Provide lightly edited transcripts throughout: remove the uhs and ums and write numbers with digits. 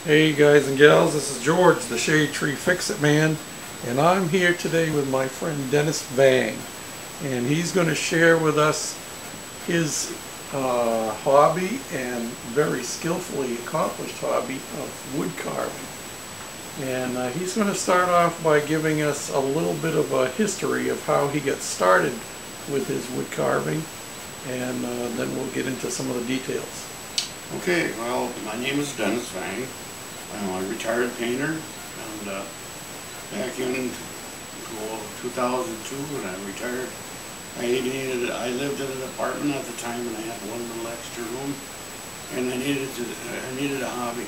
Hey guys and gals, this is George, the Shade Tree Fix-It Man, and I'm here today with my friend Dennis Vang, and he's going to share with us his hobby and very skillfully accomplished hobby of wood carving. And he's going to start off by giving us a little bit of a history of how he got started with his wood carving, and then we'll get into some of the details. Okay, well, my name is Dennis Vang. I'm a retired painter, and back in 2002 when I retired, I lived in an apartment at the time, and I had one little extra room, and I needed a hobby.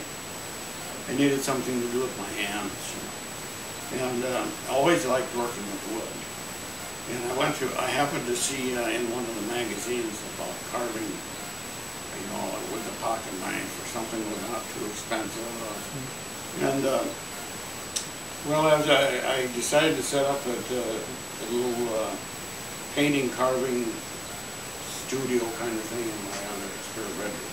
I needed something to do with my hands, you know. And I always liked working with wood. And I happened to see in one of the magazines about carving, you know, with a pocket knife or something that was not too expensive. And well, as I decided to set up a little painting, carving studio kind of thing in my spare bedroom.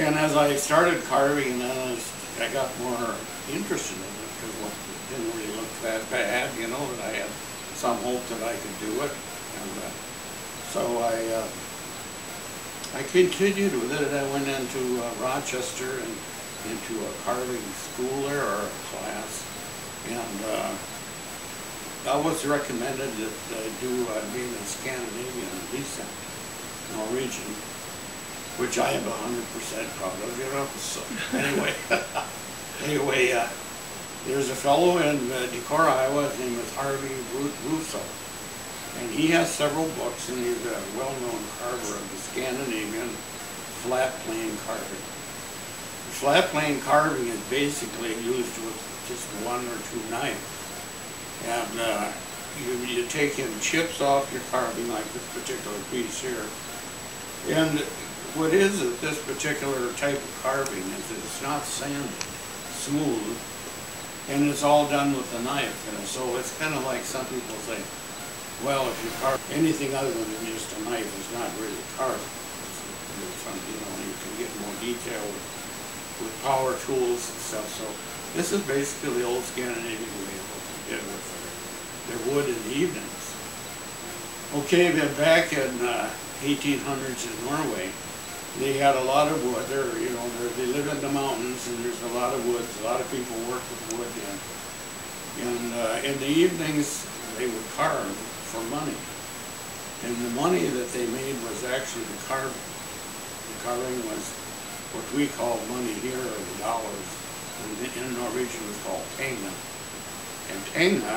And as I started carving, I got more interested in it because it didn't really look that bad, you know, that I had some hope that I could do it. And so I continued with it. I went into Rochester and into a carving school there, or a class, and I was recommended that I do being a Scandinavian descent, Norwegian, which I am 100% proud of, you know. So anyway, there's a fellow in Decorah, Iowa. His name is Harvey Russo. And he has several books, and he's a well-known carver of the Scandinavian flat plane carving. The flat plane carving is basically used with just one or two knives. And you take in chips off your carving, like this particular piece here. And what is it, this particular type of carving is that it's not sanded, smooth, and it's all done with a knife. You know? So it's kind of like some people say, well, if you carve anything other than just a knife, it's not really carving. You know, you can get more detail with power tools and stuff. So this is basically the old Scandinavian way of what they did with their wood in the evenings. Okay, then back in 1800s in Norway, they had a lot of wood. They live in the mountains, and there's a lot of woods. A lot of people work with wood, and in the evenings they would carve for money. And the money that they made was actually the carving. The carving was what we call money here, or the dollars. In Norwegian it was called penga. And penga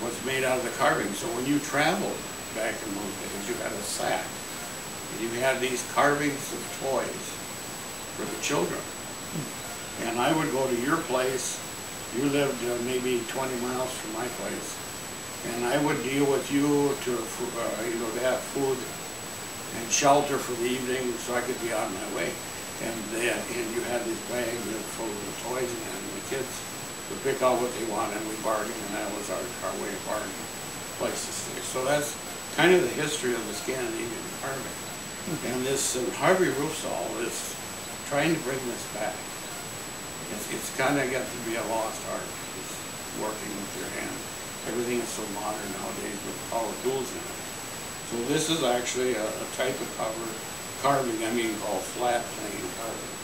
was made out of the carving. So when you traveled back in those days, you had a sack. And you had these carvings of toys for the children. And I would go to your place. You lived maybe 20 miles from my place. And I would deal with you to have food and shelter for the evening, so I could be on my way. And you had these bags full of toys, and the kids would pick out what they wanted, and we bargained, and that was our way of bargaining, place to stay. So that's kind of the history of the Scandinavian carving. And this Harvey Russo is trying to bring this back. It's kind of got to be a lost art, just working with your hands. Everything is so modern nowadays with power tools in it. So this is actually a type of carving, called flat plane carving.